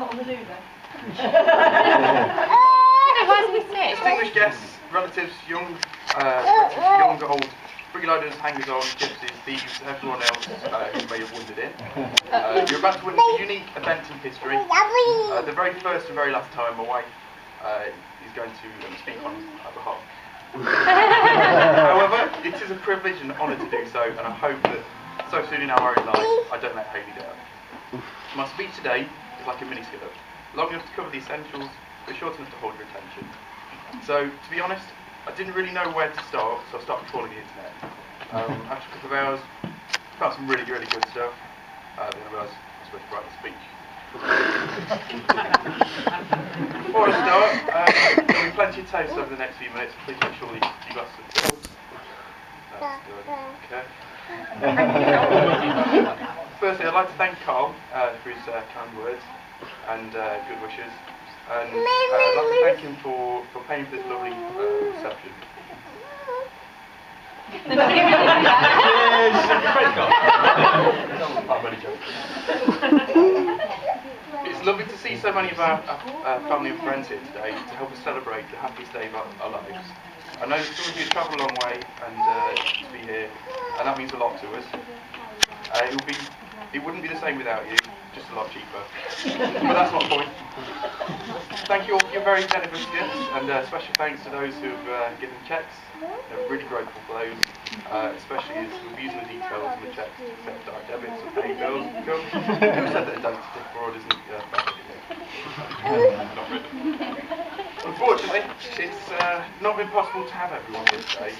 What on the loo then? Why did we sit? Distinguished guests, relatives, young, old, freeloaders, hangers-on, gypsies, thieves, everyone else who may have wandered in. You're about to witness a unique event in history. The very first and very last time my wife is going to speak on our behalf. However, it is a privilege and honour to do so, and I hope that so soon in our married life, I don't let Hayley down. My speech today is like a mini-skirt, long enough to cover the essentials, but short enough to hold your attention. So, to be honest, I didn't really know where to start, so I started trawling the internet. After a couple of hours, found some really, really good stuff. Then I realised I was supposed to write the speech. Before I start, there'll be plenty of toast over the next few minutes. Please make sure that you got some filled. That's good. Okay. Firstly, I'd like to thank Carl for his kind words and good wishes. And I'd like to thank him for paying for this lovely reception. It's lovely to see so many of our family and friends here today to help us celebrate the happiest day of our lives. I know that some of you have travelled a long way and to be here, and that means a lot to us. It wouldn't be the same without you, just a lot cheaper. But that's not the point. Thank you all for your very generous gifts, and special thanks to those who have given cheques. We're really grateful for those, especially as we've used the details on the cheques to accept direct debits or pay bills. Who said that a debit fraud isn't not written. Unfortunately, it's not been possible to have everyone here today,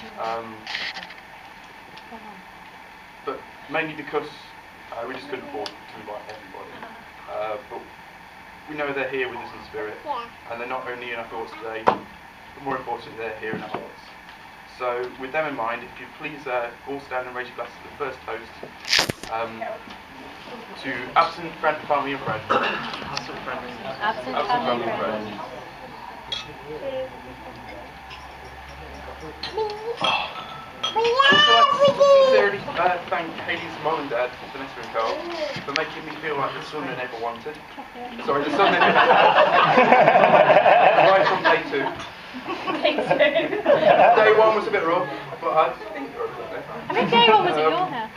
but mainly because we just couldn't afford to invite everybody. But we know they're here with us in spirit, and they're not only in our thoughts today, but more importantly, they're here in our hearts. So, with them in mind, if you please all stand and raise your glasses to the first toast to absent friend, family, and friends. Absent family and friends. Also, I'd like to sincerely thank Hayley's mum and dad, Vanessa and Carl, for making me feel like the son they never wanted. Sorry, the son they never right from day two. Day one was a bit rough, but I think you're okay. I think day one was at your house.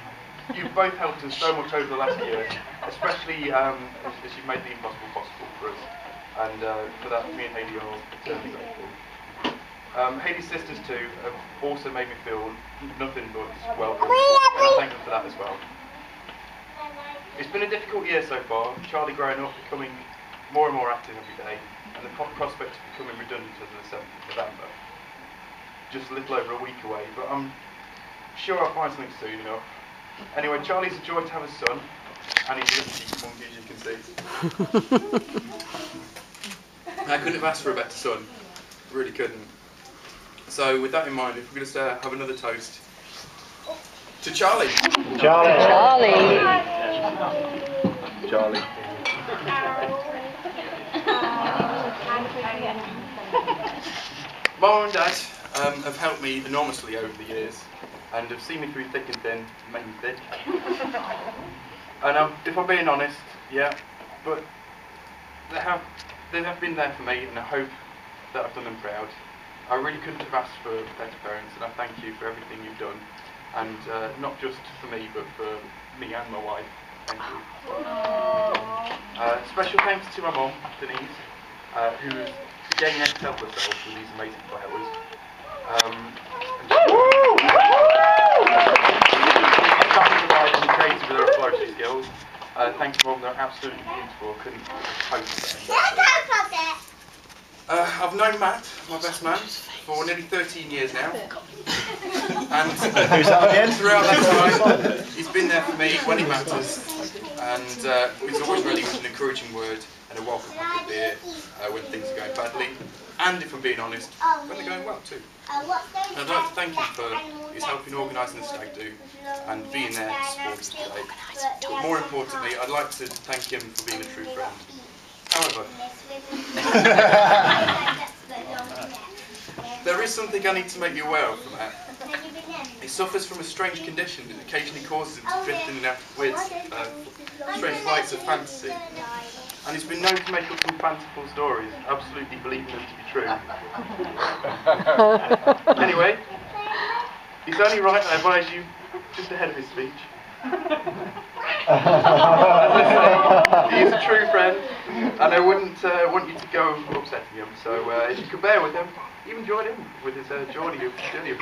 You've both helped us so much over the last year, especially as you've made the impossible possible for us. And for that, me and Hayley are eternally grateful. Hayley's sisters too have also made me feel nothing but welcome, and I thank them for that as well. It's been a difficult year so far, Charlie growing up, becoming more and more active every day, and the prospect of becoming redundant as of the 7th of November. Just a little over a week away, but I'm sure I'll find something soon enough. Anyway, Charlie's a joy to have a son, and he's a little cheeky monkey, as you can see. I couldn't have asked for a better son, really couldn't. So, with that in mind, if we're going to have another toast to Charlie. Charlie. Mum and Dad have helped me enormously over the years, and have seen me through thick and thin, mainly thick. And if I'm being honest, yeah, but they have been there for me, and I hope that I've done them proud. I really couldn't have asked for better parents, and I thank you for everything you've done, and not just for me, but for me and my wife. Thank you. Special thanks to my mum, Denise, who is again excelled herself with these amazing flowers. And creative with her floristry skills. Thanks to Mum, they're absolutely beautiful. I couldn't hope for that. I've known Matt, my best man, for nearly 13 years now. And throughout that time, he's been there for me when it matters. And he's always ready with an encouraging word and a welcome pack of beer when things are going badly. And if I'm being honest, when they're going well too. And I'd like to thank him for his help in organising the stag do and being there to support us today. But more importantly, I'd like to thank him for being a true friend. However, there is something I need to make you aware of from that. He suffers from a strange condition that occasionally causes him to drift in and out of weird, strange flights of fantasy. And he's been known to make up some fanciful stories, absolutely believing them to be true. Anyway, he's only right, I advise you, just ahead of his speech. He is a true friend, and I wouldn't want you to go upsetting him, so if you could bear with him, even join in with his journey of making it.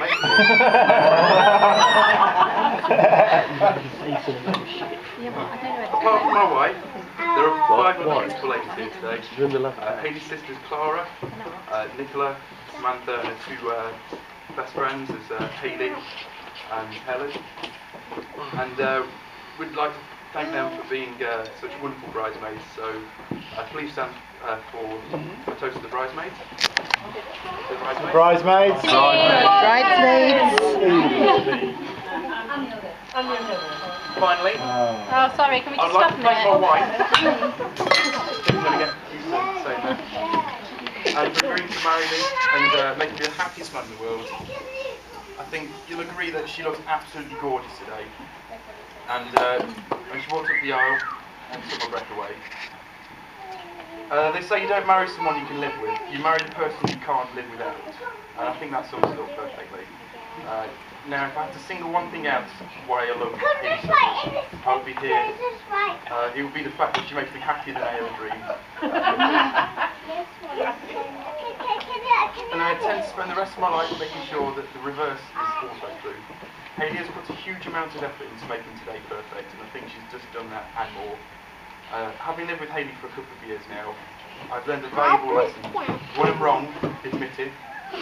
Apart from my wife, there are 5 other beautiful ladies here today. Hayley's sisters Clara, Nicola, Samantha, and her 2 best friends is Hayley and Helen. And we'd like to thank them for being such wonderful bridesmaids. So please stand for a toast to the bridesmaids. Bridesmaids. Finally, Oh, sorry, can we I'd just like stop to a thank my minute? wife. I'm going to get used to saying that. And for agreeing to marry me and making me the happiest man in the world. I think you'll agree that she looks absolutely gorgeous today. And when she walked up the aisle, and took my breath away. They say you don't marry someone you can live with, you marry the person you can't live without. And I think that sums it up perfectly. Now, if I had to single one thing out why I love Hayley so much, I would be here. It would be the fact that she makes me happier than I ever dreamed. And I intend to spend the rest of my life making sure that the reverse is also true. Hayley has put a huge amount of effort into making today perfect, and I think she's just done that and more. Having lived with Hayley for a couple of years now, I've learned a valuable lesson. When I'm wrong, admit it.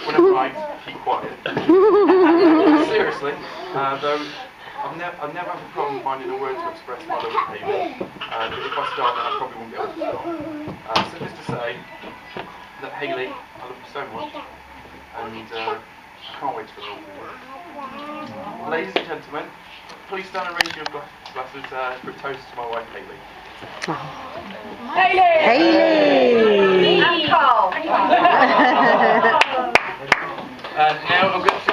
When I'm right, keep quiet. Seriously, though, I've never had a problem finding a word to express my love for Hayley. But if I start, then I probably won't be able to stop. So just to say that Hayley, I love you so much, and I can't wait for it all to be. Ladies and gentlemen, please stand and raise your glasses for a toast to my wife Hayley. Hayley! And Carl! Now I'm going to,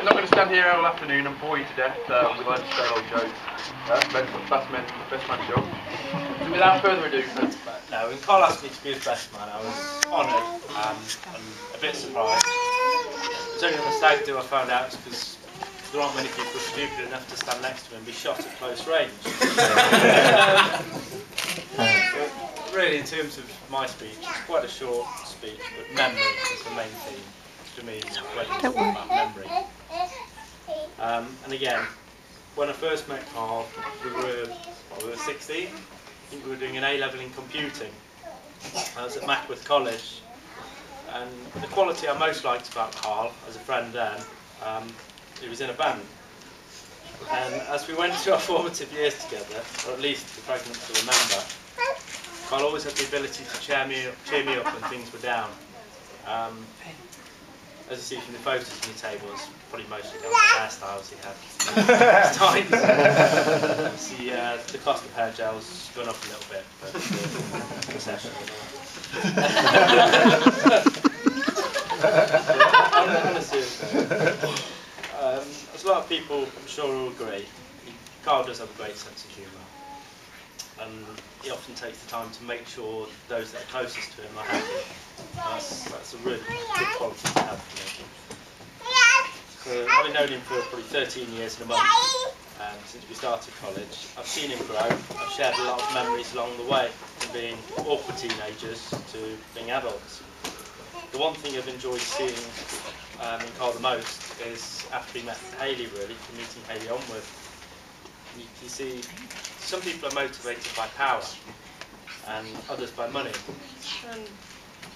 not going to stand here all afternoon and bore you to death with loads of stale old jokes. Best man show. So without further ado, No, when Carl asked me to be his best man, I was honoured and a bit surprised. It was only on the stag do I found out, because there aren't many people stupid enough to stand next to him and be shot at close range. But really, in terms of my speech, it's quite a short speech, but memory is the main theme to me. Weddings is about memory. And again, when I first met Carl, we were 16. I think we were doing an A-level in computing. I was at Mackworth College, and the quality I most liked about Carl as a friend then, he was in a band. And as we went through our formative years together, or at least the fragments to remember, Carl always had the ability to cheer me up when things were down. As you see from the photos on your tables, probably mostly down to the hairstyles he had at times. See, the cost of hair gel's gone up a little bit, but the session. On a serious note, as a lot of people I'm sure will agree, Carl does have a great sense of humour, and he often takes the time to make sure those that are closest to him are happy. That's a really good quality to have for me. So, having known him for probably 13 years and a month, since we started college, I've seen him grow. I've shared a lot of memories along the way, from being awkward teenagers to being adults. The one thing I've enjoyed seeing in Carl the most is after he met Hayley, really, from meeting Hayley onward. You see, some people are motivated by power and others by money. And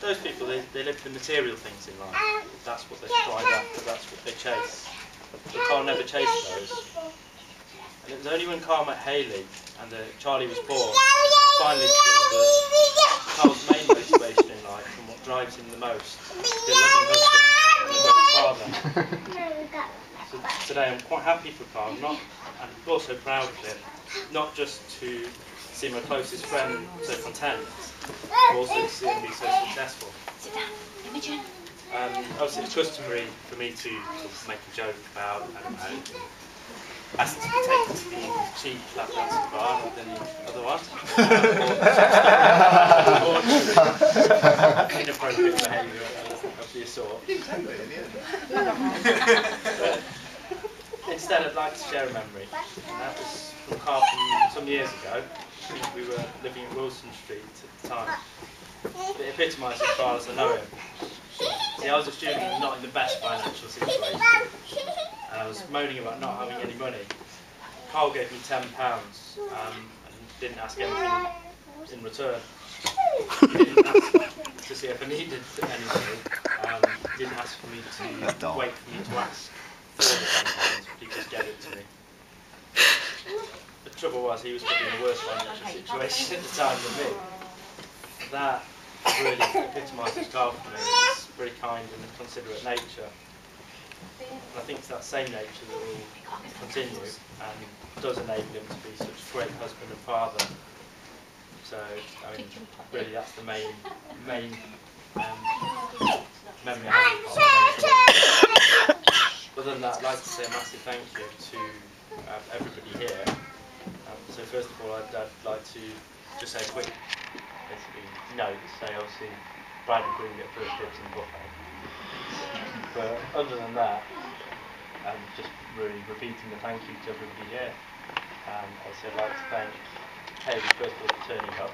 those people, they live for material things in life. That's what they strive after, that's what they chase. But Carl never chased those. And it was only when Carl met Hayley and Charlie was born, finally saw that Carl's main motivation in life and what drives him the most is to be a loving husband and a great father. So today I'm quite happy for Carl, and also proud of him, not just to see my closest friend so content, but also to see him be so successful. Sit down, Imogen. Obviously, it's customary for me to sort of make a joke about, I don't know, asking to be taken to the cheap lap dancing bar rather than the other one. Or inappropriate behaviour of the sort. Instead, I'd like to share a memory, and that was from Carl from some years ago. I think we were living in Wilson Street at the time. It epitomised as far as I know him. See, I was a student and not in the best financial situation, and I was moaning about not having any money. Carl gave me £10 and didn't ask anything in return. He didn't ask to see if I needed anything. He didn't ask for me to wait for me to ask for the £10, but he just gave it to me. The trouble was, he was probably in a worse financial situation at the time than me. That really epitomises Carl for me. It's very kind and considerate nature. And I think it's that same nature that will continue and does enable him to be such a great husband and father. So, I mean, really that's the main memory I have of Carl. Other than that, I'd like to say a massive thank you to everybody here. So first of all, I'd like to just say a quick note, say obviously bride and groom get first dibs in the buffet. But other than that, I'm just really repeating the thank you to everybody here. Obviously I'd like to thank Hayley first of all for turning up.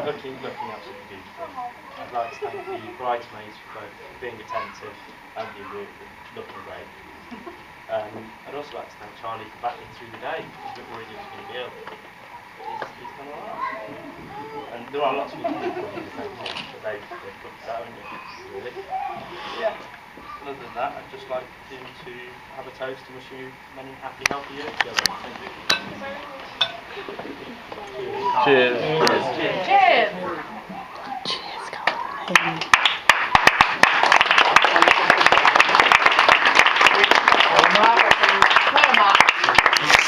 looking absolutely beautiful. I'd like to thank the bridesmaids for both being attentive and being looking great. I'd also like to thank Charlie for battling through the day. I was a bit worried he was going to be ill. He's done alright. And there are lots of people who put in the thank you, but they've put that on you, really. Yeah. Other than that, I'd just like him to have a toast and wish you many happy, healthy years together. Thank you. Cheers. Cheers. Cheers.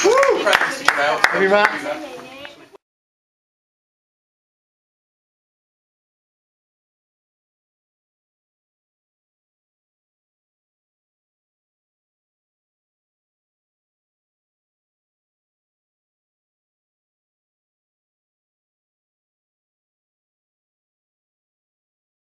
Woo! Practice it out. Have you, Matt?